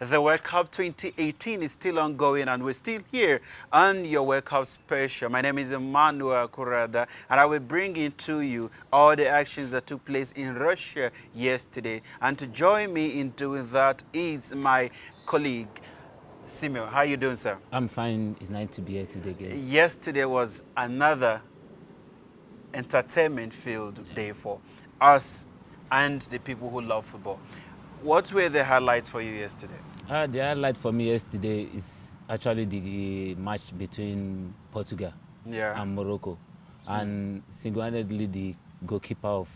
The World Cup 2018 is still ongoing, and we're still here on your World Cup special. My name is Emmanuel Kurada, and I will bring in to you all the actions that took place in Russia yesterday. And to join me in doing that is my colleague, Simeon. How are you doing, sir? I'm fine. It's nice to be here today again. Yesterday was another entertainment-filled day for us and the people who love football. What were the highlights for you yesterday? The highlight for me yesterday is actually the match between Portugal and Morocco. And single-handedly, the goalkeeper of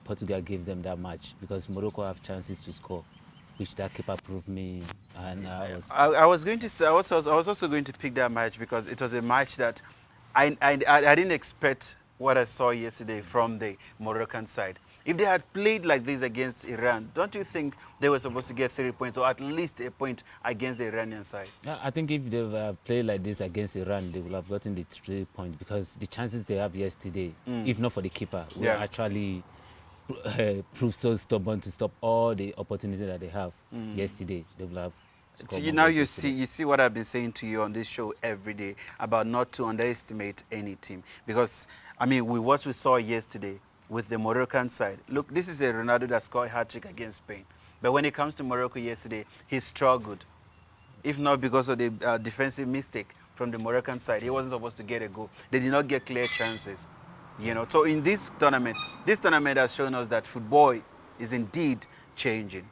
Portugal gave them that match because Morocco have chances to score, which that keeper proved me. And I was going to say, I was also going to pick that match because it was a match that I didn't expect what I saw yesterday from the Moroccan side. If they had played like this against Iran, don't you think they were supposed to get 3 points or at least a point against the Iranian side? I think if they played like this against Iran, they would have gotten the 3 points because the chances they have yesterday, if not for the keeper, will actually prove so stubborn to stop all the opportunities that they have yesterday. They will have. Now you see what I've been saying to you on this show every day about not to underestimate any team, because I mean what we saw yesterday with the Moroccan side. Look, this is a Ronaldo that scored a hat-trick against Spain, but when it comes to Morocco yesterday, he struggled, if not because of the defensive mistake from the Moroccan side. He wasn't supposed to get a goal. They did not get clear chances, you know. So in this tournament has shown us that football is indeed changing.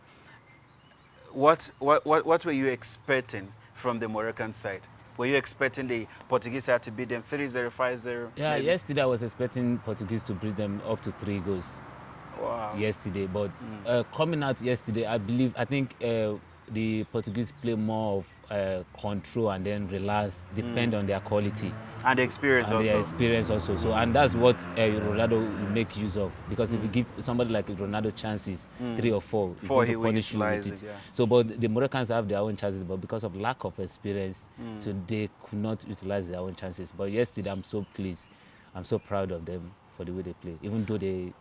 What were you expecting from the Moroccan side? Were you expecting the Portuguese side to beat them 3-0, 5-0? Yeah, maybe? yesterday I was expecting Portuguese to beat them up to 3 goals. Wow. Yesterday, but coming out yesterday, I think the Portuguese play more of control and then relax, depend on their quality. And the experience and also. their experience also. So, and that's what Ronaldo will make use of, because if you give somebody like Ronaldo chances, 3 or 4, he's going to punish you with it. Yeah. So, but the Moroccans have their own chances, but because of lack of experience, so they could not utilize their own chances. But yesterday, I'm so pleased. I'm so proud of them for the way they play, even though they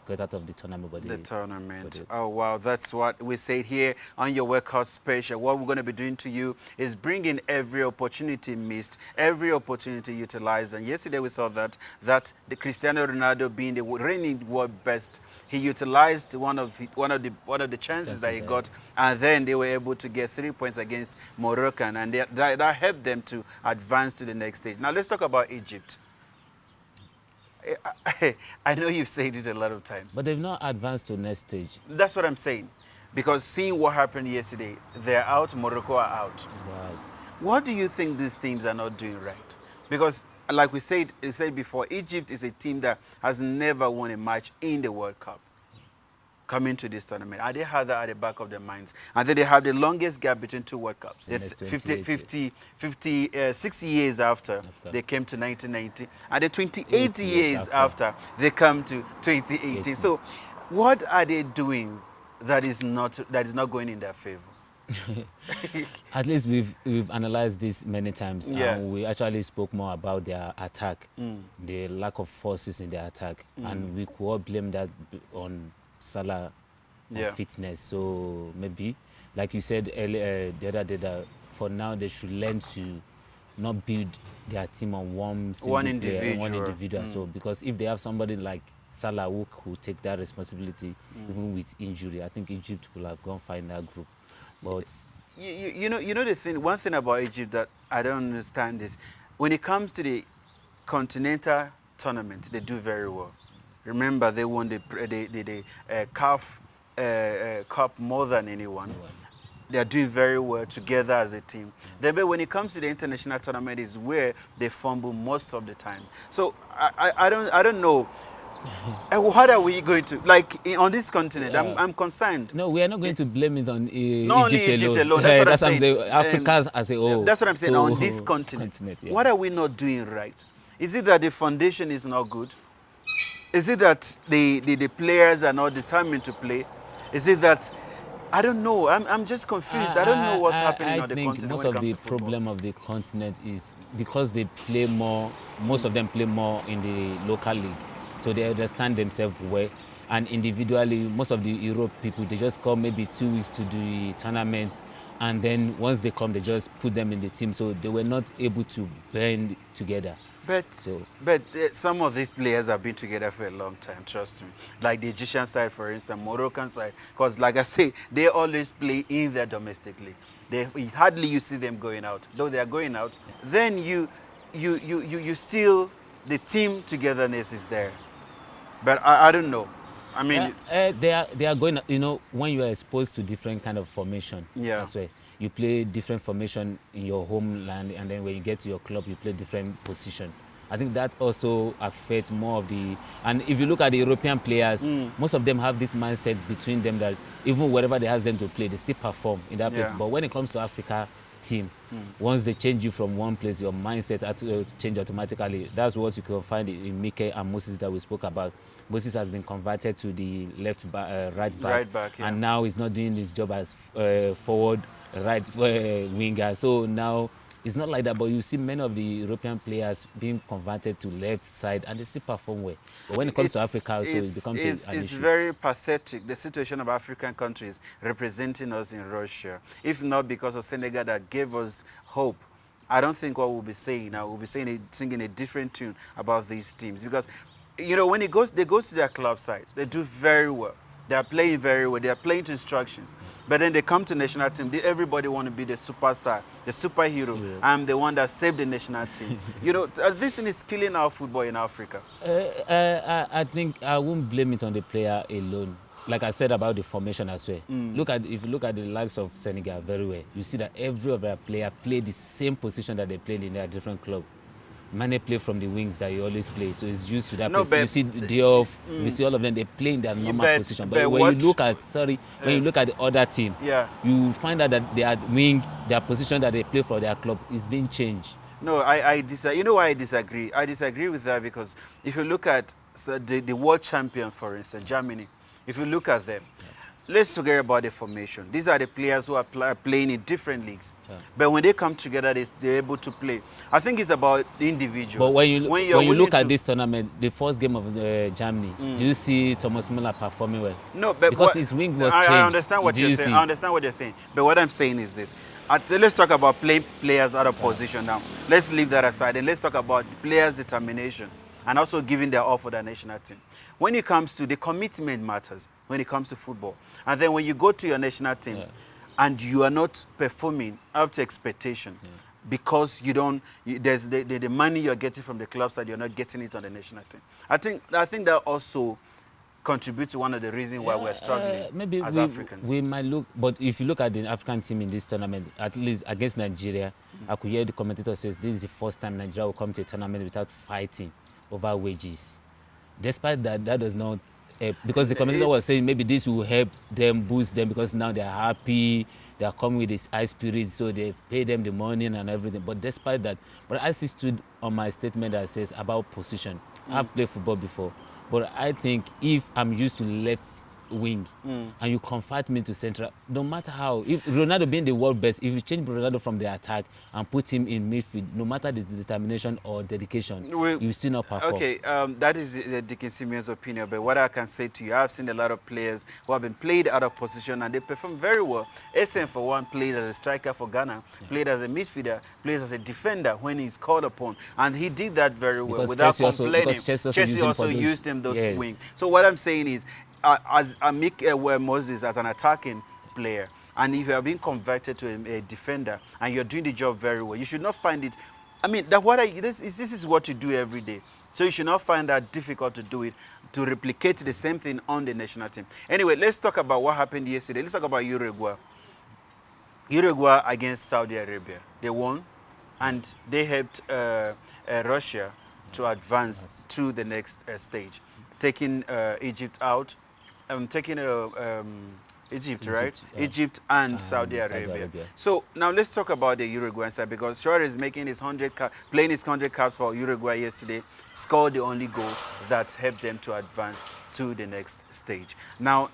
got out of the tournament. Oh, wow. That's what we say here on your World Cup special. What we're going to be doing to you is bringing every opportunity missed, every opportunity utilized. And yesterday we saw that the Cristiano Ronaldo, being the reigning world best, he utilized one of the chances that he got, and then they were able to get 3 points against Moroccan, and that helped them to advance to the next stage. Now let's talk about Egypt. I know you've said it a lot of times. But they've not advanced to the next stage. That's what I'm saying. Because seeing what happened yesterday, they're out, Morocco are out. Right. What do you think these teams are not doing right? Because like we said before, Egypt is a team that has never won a match in the World Cup coming to this tournament. And they have that at the back of their minds. And then they have the longest gap between 2 World Cups. 56 years after they came to 1990. And the 28 years after they come to 2018. So what are they doing that is not going in their favor? At least we've analyzed this many times, and we actually spoke more about their attack, the lack of forces in their attack, and we could all blame that on Salah fitness. So maybe, like you said earlier, the other day, that for now they should learn to not build their team on one individual. So because if they have somebody like Salah who could take that responsibility, even with injury, I think Egypt will have gone far in that group. But you know the thing. One thing about Egypt that I don't understand is when it comes to the continental tournament, they do very well. Remember, they won the CAF Cup more than anyone. They are doing very well together as a team. Then, but when it comes to the international tournament, is where they fumble most of the time. So I don't know. What are we going to, like, on this continent? I'm concerned. No, we are not going to blame it on Egypt alone. That's what I'm saying. Africa as a whole. That's what I'm saying. On this continent, what are we not doing right? Is it that the foundation is not good? Is it that the players are not determined to play? Is it that, I don't know. I'm just confused. I don't know what's happening on the continent. Most of the problem of the continent is because they play more. Most of them play more in the local league, so they understand themselves well. And individually, most of the Europe people, they just come maybe 2 weeks to do the tournament. And then once they come, they just put them in the team. So they were not able to band together. But So, some of these players have been together for a long time, trust me. Like the Egyptian side, for instance, Moroccan side. Because like I say, they always play in their domestic league. Hardly you see them going out. Though they are going out, then you still, the team togetherness is there. But I don't know. I mean, they are going, you know, when you are exposed to different kind of formation, Yeah. that's why you play different formation in your homeland, and then when you get to your club, you play different position. I think that also affects more of the, and if you look at the European players, most of them have this mindset between them that even wherever they ask them to play, they still perform in that place. Yeah. But when it comes to Africa team, once they change you from one place, your mindset had to change automatically. That's what you can find in Mike and Moses that we spoke about. Moses has been converted to the right back, Yeah. and now he's not doing his job as forward right winger. So now it's not like that, but you see many of the European players being converted to left side, and they still perform well. But when it comes to Africa, so it becomes an it's issue. very pathetic, the situation of African countries representing us in Russia. If not because of Senegal that gave us hope, I don't think what we'll be saying now, we'll be singing a different tune about these teams. Because, you know, when they go to their club side, they do very well. They are playing very well. They are playing to instructions. But then they come to national team. Everybody want to be the superstar, the superhero. Yeah. I'm the one that saved the national team. You know, this thing is killing our football in Africa. I think I won't blame it on the player alone. Like I said about the formation as well. If you look at the likes of Senegal very well, you see that every other player play the same position that they played in their different club. Mane play from the wings that he always play, so he's used to that No, place. but You see Diop, you see all of them, they play in their normal but- position. but But when what- you look at when you look at the other team, Yeah. you find out that their wing, their position that they play for their club is being changed. No, I disagree. You know why I disagree? I disagree with that because if you look at the world champion, for instance, Germany, if you look at them, let's forget about the formation. These are the players who are playing in different leagues. Yeah. But when they come together, they're able to play. I think it's about the individuals. But when you look at to- this tournament, the first game of Germany, do you see Thomas Müller performing well? No, but Because his wing was I changed. understand what Do you're you saying. see? I understand what you're saying. But what I'm saying is this. Let's talk about playing players out of position now. Let's leave that aside and let's talk about players' determination and also giving their all for the national team. When it comes to the commitment matters, when it comes to football. And then when you go to your national team and you are not performing up to expectation, because there's the money you're getting from the club side, you're not getting it on the national team. I think that also contributes to one of the reasons why we're struggling maybe as Africans. we might look, but if you look at the African team in this tournament, at least against Nigeria, I could hear the commentator says this is the first time Nigeria will come to a tournament without fighting over wages. Despite that, that does not because the commentator was saying maybe this will help them, boost them, because now they're happy, they're coming with this high spirit, so they pay them the money and everything. But despite that, but I still stood on my statement that says about position. I've played football before, but I think if I'm used to left wing and you convert me to central, no matter how, if Ronaldo being the world best, if you change Ronaldo from the attack and put him in midfield, no matter the determination or dedication, you still not perform. Okay, that is Dickie Simeon's opinion, but what I can say to you, I've seen a lot of players who have been played out of position and they perform very well. SM, for one, played as a striker for Ghana, played as a midfielder, plays as a defender when he's called upon, and he did that very well Because without Chelsea complaining. Chelsea also used him those yes. wings. So what I'm saying is, as Moses as an attacking player, and if you are being converted to a defender and you're doing the job very well, you should not find it. I mean, this is what you do every day. So you should not find that difficult to do it, to replicate the same thing on the national team. Anyway, let's talk about what happened yesterday. Let's talk about Uruguay. Uruguay against Saudi Arabia. They won, and they helped Russia to advance to the next stage, taking Egypt out. Taking Egypt, right? Yeah. Egypt and Saudi Arabia. So now let's talk about the Uruguayan side, because Suarez is making his playing his 100 caps for Uruguay yesterday, scored the only goal that helped them to advance to the next stage. Now,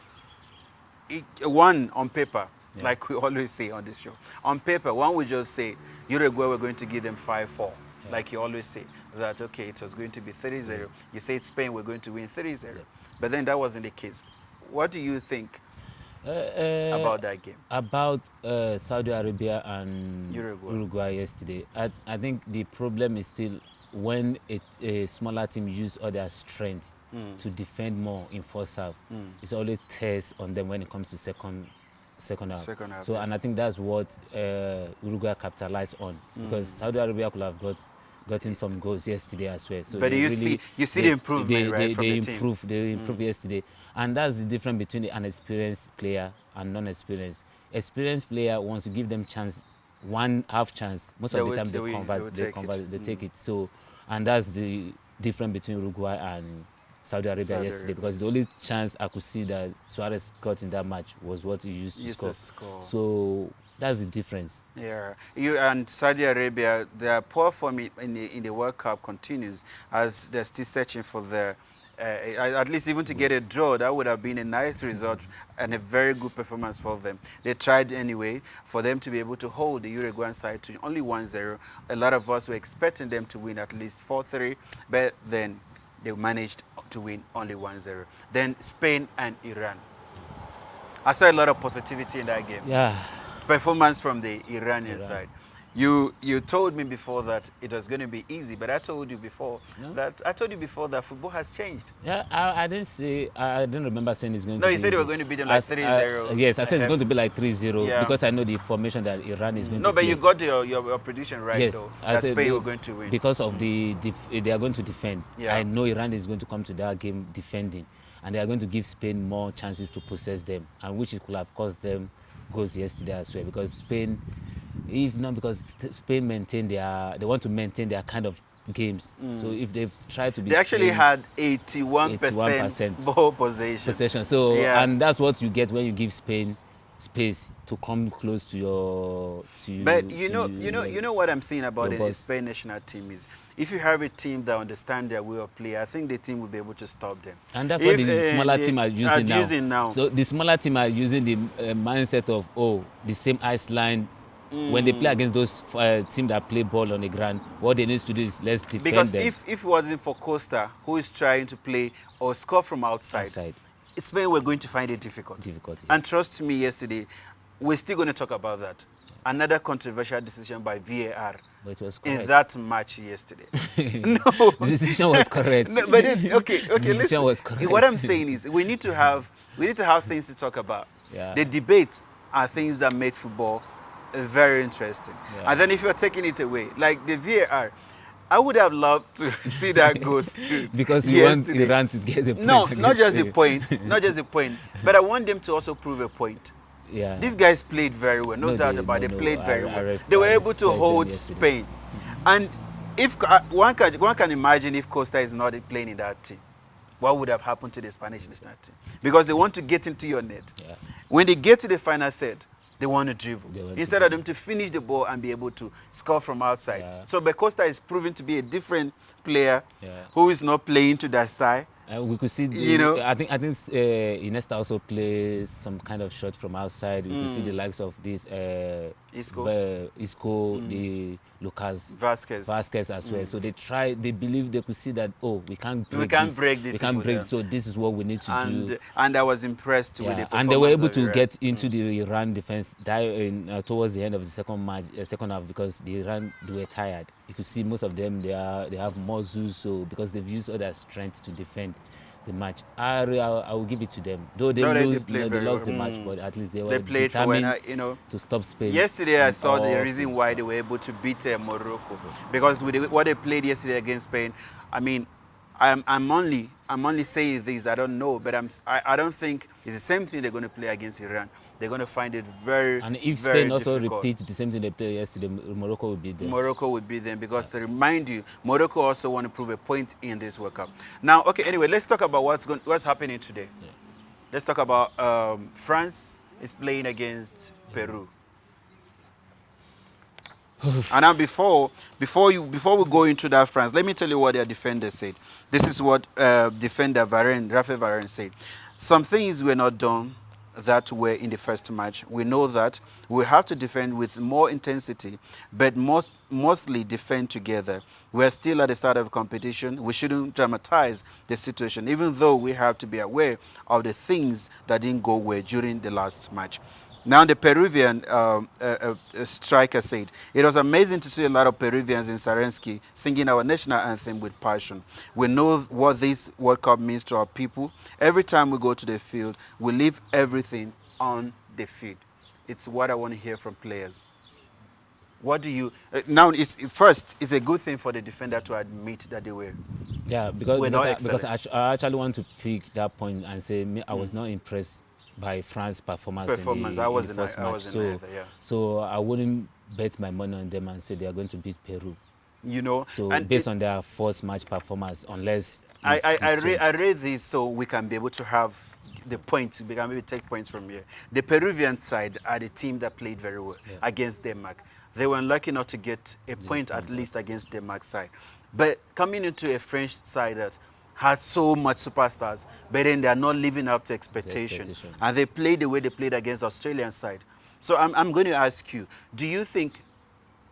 one on paper, like we always say on this show, on paper, one would just say Uruguay were going to give them 5-4, like you always say, that okay, it was going to be 3-0. You say Spain were going to win 3-0. But then that wasn't the case. What do you think about that game? About Saudi Arabia and Uruguay. Uruguay yesterday, I think the problem is still when a smaller team use all their strength to defend more in first half. It's always tears on them when it comes to second half. Second half, So, yeah. and I think that's what Uruguay capitalized on, because Saudi Arabia could have gotten some goals yesterday as well. So But they you really, see the improvement, right, from they the team? improved yesterday, and that's the difference between an experienced player and non-experienced. Experienced player, once you give them chance, one half chance, most of the time they take it. So, and that's the difference between Uruguay and Saudi Arabia yesterday, because the only chance I could see that Suarez got in that match was what he used to score. So that's the difference. Yeah, you and Saudi Arabia, their poor form in the World Cup continues, as they're still searching for the, at least even to get a draw. That would have been a nice result and a very good performance for them. They tried anyway for them to be able to hold the Uruguayan side to only 1-0. A lot of us were expecting them to win at least 4-3, but then they managed to win only 1-0. Then Spain and Iran. I saw a lot of positivity in that game. Yeah. Performance from the Iranian side. You told me before that it was going to be easy, but I told you before that football has changed. Yeah, I didn't say, I didn't remember saying it's going to be No, you said they were going to beat them like 3-0. Yes, I said it's going to be like 3-0 because I know the formation that Iran is going to No, but play. you got your prediction right, yes, though. I That said Spain were going to win. because of they are going to defend. Yeah. I know Iran is going to come to that game defending, and they are going to give Spain more chances to possess them, and which it could have cost them goals yesterday as well, because Spain, if not because Spain they want to maintain their kind of games. So if they've tried to be, they actually had 81% ball possession. So yeah. And that's what you get when you give Spain space to come close to your. But you know what I'm saying about the Spain national team is, if you have a team that understands their way of play, I think the team will be able to stop them. And that's what the smaller team are using now. So the smaller team are using the mindset of the same ice line. When they play against those teams that play ball on the ground, what they need to do is let's defend because them. If it wasn't for Costa, who is trying to play or score from outside. Spain were going to find it difficult. Yeah. And trust me, yesterday, we're still going to talk about that. Another controversial decision by VAR in that match yesterday. No, the decision was correct. No, but then, okay, the decision was correct. What I'm saying is, we need to have things to talk about. Yeah. The debate are things that make football very interesting. Yeah. And then if you're taking it away, like the VAR, I would have loved to see that goes to because you want Iran to get the point. No, not just a point, not just a point, but I want them to also prove a point. Yeah. These guys played very well, no doubt about it. They played very well. They were able to hold Spain. And if one can imagine if Costa is not playing in that team, what would have happened to the Spanish national team? Because they want to get into your net. Yeah. When they get to the final third, they want to dribble instead of them to finish the ball and be able to score from outside. Yeah. So Costa is proving to be a different player who is not playing to that style. We could see, I think Iniesta also plays some kind of shot from outside. We could see the likes of this Isco, the Lucas Vasquez as well. So they believe they could see that we can't break this. So this is what we need to do. And I was impressed with the performance. And they were able to get into the Iran defense towards the end of the second half, because the Iran, they were tired. You could see most of them they have more zoos, so because they've used all their strength to defend the match. I will give it to them. Though they lost the match, but at least they were determined to stop Spain. Yesterday I saw the reason why they were able to beat Morocco, because with what they played yesterday against Spain. I mean, I'm only saying this. I don't know, but I don't think it's the same thing they're going to play against Iran. They're going to find it very, and if Spain also repeats the same thing they played yesterday, Morocco will beat them. Morocco would beat them, because to remind you, Morocco also want to prove a point in this World Cup. Now, okay, anyway, let's talk about what's happening today. Yeah. Let's talk about France is playing against Peru. And now before we go into that France, let me tell you what their defender said. This is what defender Raphael Varane said. Some things were not done that were in the first match. We know that we have to defend with more intensity, but mostly defend together. We're still at the start of competition. We shouldn't dramatize the situation, even though we have to be aware of the things that didn't go well during the last match. Now, the Peruvian striker said, it was amazing to see a lot of Peruvians in Sarensky singing our national anthem with passion. We know what this World Cup means to our people. Every time we go to the field, we leave everything on the field. It's what I want to hear from players. What do you now? It's a good thing for the defender to admit that they were. Yeah, because I actually want to pick that point and say I was not impressed by France's performance in the first match. So I wouldn't bet my money on them and say they are going to beat Peru. You know, so and based on their first match performance, unless I read this so we can be able to have the points. We can maybe take points from here. The Peruvian side are the team that played very well against Denmark. They were unlucky not to get a point at least against Denmark's side. But coming into a French side that had so much superstars, but then they are not living up to expectation. And they played the way they played against the Australian side. So I'm going to ask you, do you think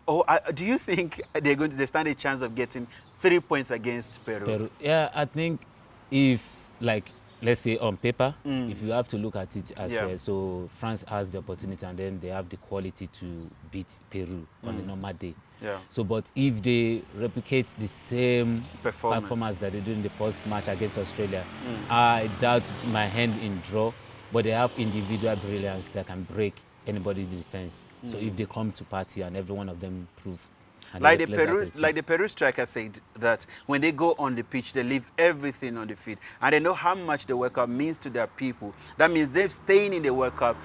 they stand a chance of getting 3 points against Peru? Yeah, I think if, like, let's say on paper, if you have to look at it as well, so France has the opportunity and then they have the quality to beat Peru on the normal day. Yeah. So, but if they replicate the same performance that they did in the first match against Australia, I doubt my hand in draw, but they have individual brilliance that can break anybody's defense. So if they come to party and every one of them improve. Like the Peru striker said that when they go on the pitch, they leave everything on the field. And they know how much the World Cup means to their people. That means them staying in the World Cup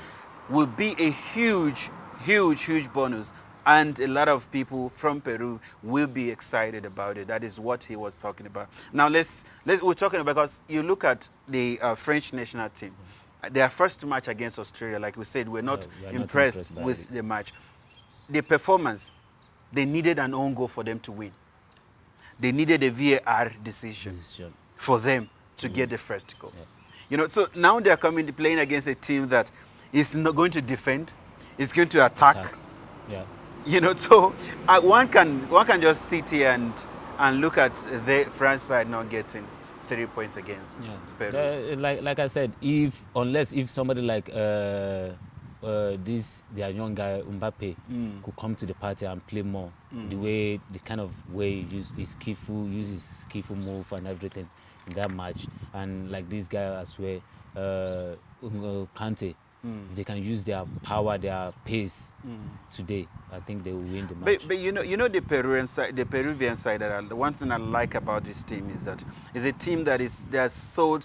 will be a huge, huge, huge bonus. And a lot of people from Peru will be excited about it. That is what he was talking about. Now, we're talking about, because you look at the French national team. Their first match against Australia, like we said, we're not impressed with the match. The performance, they needed an own goal for them to win. They needed a VAR decision for them to get the first goal. Yeah. You know, so now they're playing against a team that is not going to defend, is going to attack. Yeah. You know, so one can just sit here and look at the France side not getting 3 points against Peru. Like I said, unless somebody like their young guy Mbappe could come to the party and play more, the kind of way he uses skillful move and everything in that match, and like this guy as well, Kante. If they can use their power, their pace today, I think they will win the match. But you know the Peruvian side, the one thing I like about this team is that it's a team that they're so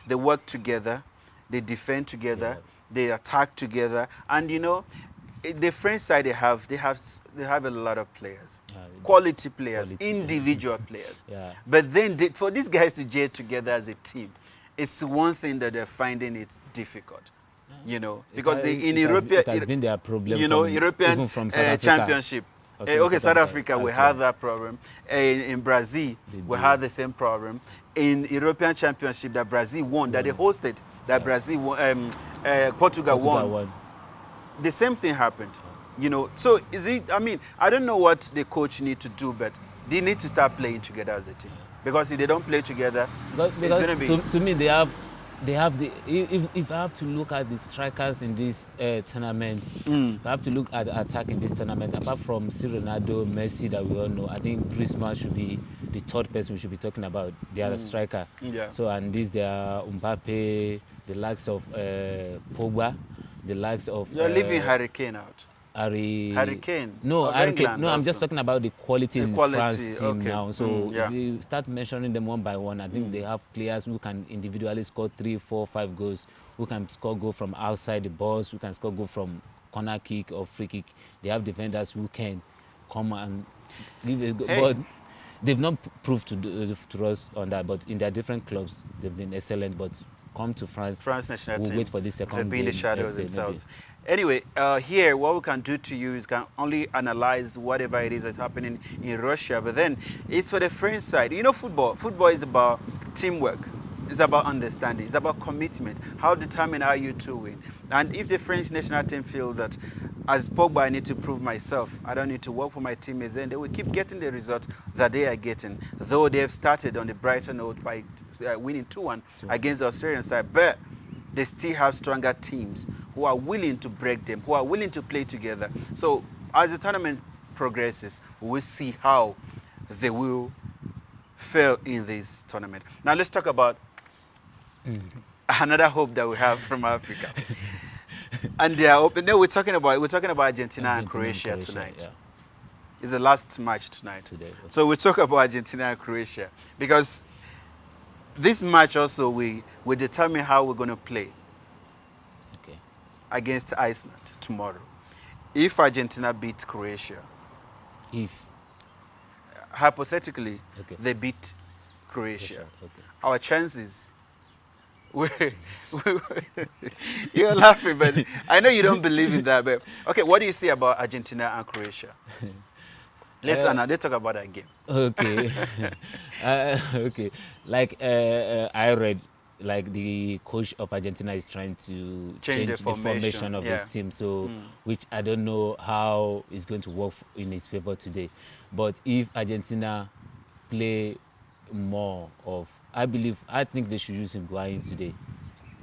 they work together, they defend together, they attack together, and you know the French side they have a lot of players, quality players, individual players. Yeah. But then for these guys to gel together as a team, it's one thing that they're finding it difficult. You know, because it has been their problem. You know, European Championship. South Africa, we have that problem. In Brazil, we have the same problem. In European Championship that Brazil won, that they hosted, that Brazil won, Portugal won. The same thing happened. You know, so I don't know what the coach need to do, but they need to start playing together as a team. Because if they don't play together, it's going to be... To me, they have if I have to look at the strikers in this tournament, if I have to look at the attack in this tournament, apart from Ronaldo, Messi that we all know, I think Griezmann should be the third person we should be talking about, the other striker. Yeah. So, and there are Mbappe, the likes of Pogba, the likes of... You're leaving Harry Kane out. Harry Kane. No, I'm just talking about the quality in France team now. So if you start mentioning them one by one, I think they have players who can individually score 3, 4, 5 goals, who can score goal from outside the box, who can score goal from corner kick or free kick. They have defenders who can come and give a goal. But they've not proved to us on that. But in their different clubs, they've been excellent. But come to France national team, wait for this second game. They've been in the shadows themselves. Maybe. Anyway, here, what we can do to you is can only analyze whatever it is that's happening in Russia, but then it's for the French side. You know, football is about teamwork. It's about understanding. It's about commitment. How determined are you to win? And if the French national team feel that, as Pogba, I need to prove myself, I don't need to work for my teammates, then they will keep getting the result that they are getting. Though they have started on the brighter note by winning 2-1 against the Australian side, but they still have stronger teams who are willing to break them, who are willing to play together. So as the tournament progresses, we'll see how they will fail in this tournament. Now let's talk about another hope that we have from Africa. And they are open. No, we're talking about Argentina and Croatia tonight. Yeah. It's the last match tonight. Today. Okay. So we talk about Argentina and Croatia because this match also we determine how we're going to play against Iceland tomorrow. If Argentina beats Croatia, hypothetically they beat Croatia, our chances. You're laughing, but I know you don't believe in that. But okay, what do you say about Argentina and Croatia? Let's talk about that game. Okay. Okay. Like I read, like the coach of Argentina is trying to change the formation of his team. So, which I don't know how it's going to work in his favor today. But if Argentina play more of, I think they should use Higuain today.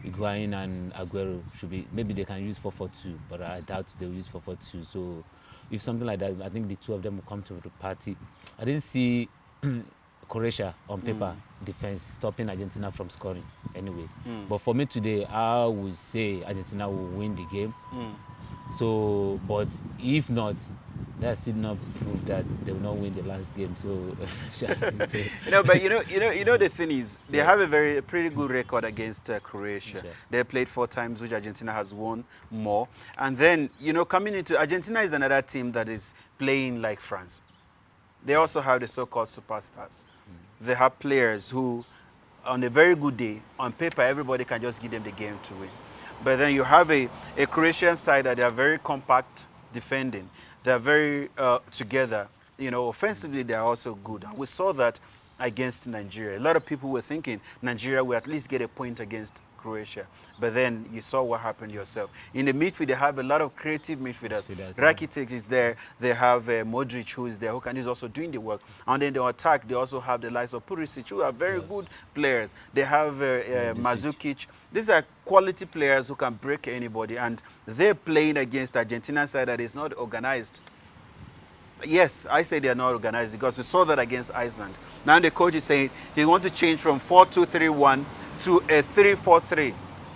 Higuain and Aguero should be, maybe they can use 4-4-2, but I doubt they'll use 4-4-2. So if something like that, I think the two of them will come to the party. I didn't see Croatia on paper defense stopping Argentina from scoring anyway. But for me today, I would say Argentina will win the game. So, but if not, that's still not proof that they will not win the last game. So, but the thing is, they have a pretty good record against Croatia. Sure. They played 4 times, which Argentina has won more. And then, coming into Argentina is another team that is playing like France. They also have the so-called superstars. They have players who, on a very good day, on paper, everybody can just give them the game to win. But then you have a Croatian side that they are very compact defending. They are very together. Offensively, they are also good. And we saw that against Nigeria. A lot of people were thinking Nigeria will at least get a point against Croatia. But then you saw what happened yourself. In the midfield, they have a lot of creative midfielders. Rakitic is there. They have Modric, who is there, who is also doing the work. And then the attack, they also have the likes of Pulisic, who are very good players. They have Mandzukic. These are quality players who can break anybody. And they're playing against Argentina side that is not organized. Yes, I say they are not organized because we saw that against Iceland. Now the coach is saying he wants to change from 4-2-3-1 to a 3-4-3,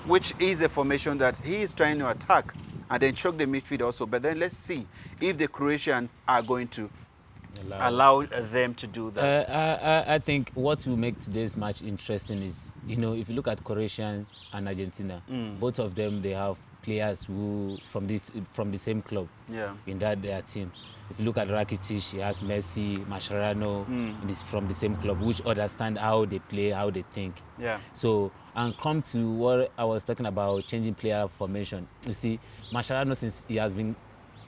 which is a formation that he is trying to attack and then choke the midfield also. But then let's see if the Croatians are going to allow them to do that. I think what will make today's match interesting is, if you look at Croatia and Argentina, both of them, they have players who from the same club in their team. If you look at Rakitic, he has Messi, Mascherano, from the same club, which understand how they play, how they think. Yeah. So, and come to what I was talking about, changing player formation. You see, Mascherano, since he has been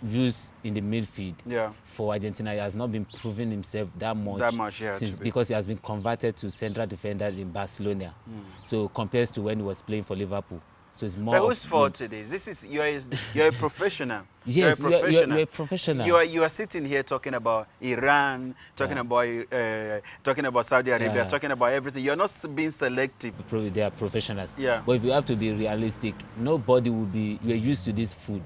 used in the midfield for Argentina, he has not been proving himself that much, because he has been converted to central defender in Barcelona. So, compared to when he was playing for Liverpool. So it's more. But whose fault it is? This is you're a professional. Yes, you're a professional. You are sitting here talking about Iran, talking about Saudi Arabia, talking about everything. You're not being selective. They are professionals. Yeah. But if you have to be realistic, nobody will be. You're used to this food,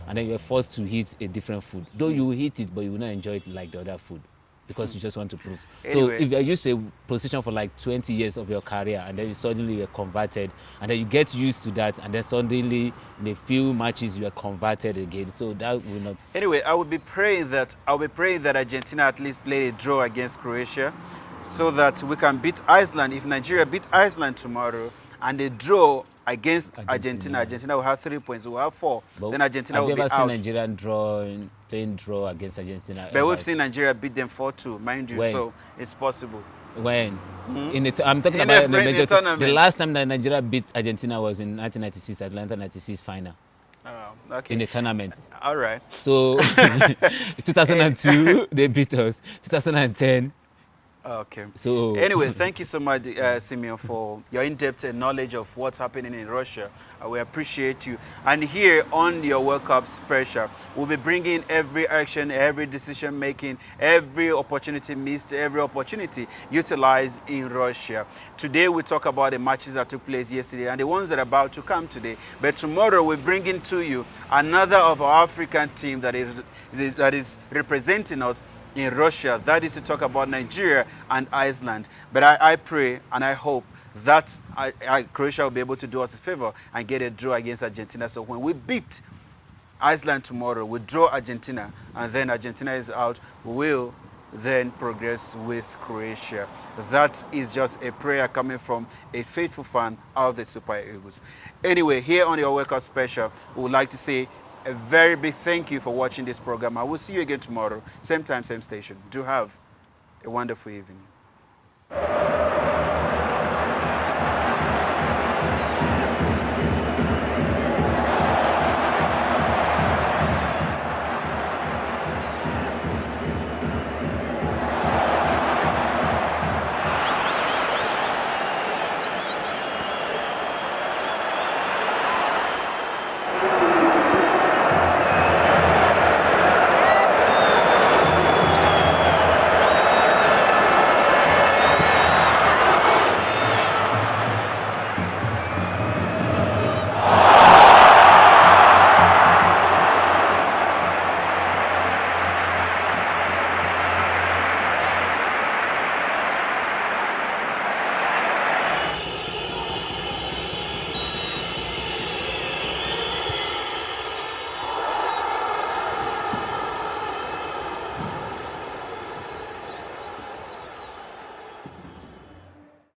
and then you're forced to eat a different food. Though you will eat it, but you will not enjoy it like the other food, because you just want to prove. Anyway. So if you're used to a position for like 20 years of your career, and then you suddenly you're converted, and then you get used to that, and then suddenly in a few matches you are converted again. So that will not. Anyway, I will be praying that Argentina at least play a draw against Croatia, so that we can beat Iceland. If Nigeria beat Iceland tomorrow and they draw against Argentina will have 3 points. We'll have 4. But then Argentina will be out. Have you ever seen Nigerian playing draw against Argentina? But we've seen Nigeria beat them 4-2, mind you. When? So it's possible. When? I'm talking about the last time that Nigeria beat Argentina was in 1996, Atlanta 96 final. Oh, okay. In the tournament. All right. So 2002 they beat us. 2010 Okay. So Anyway, thank you so much, Simeon, for your in-depth knowledge of what's happening in Russia. We appreciate you. And here on your World Cup special, we'll be bringing every action, every decision making, every opportunity missed, every opportunity utilized in Russia. Today we talk about the matches that took place yesterday and the ones that are about to come today. But tomorrow we're bringing to you another of our African team that is representing us in Russia. That is to talk about Nigeria and Iceland. But I pray and I hope that Croatia will be able to do us a favor and get a draw against Argentina. So when we beat Iceland tomorrow, we draw Argentina, and then Argentina is out, we will then progress with Croatia. That is just a prayer coming from a faithful fan of the Super Eagles. Anyway, here on your World Cup special, we would like to say a very big thank you for watching this program. I will see you again tomorrow, same time, same station. Do have a wonderful evening.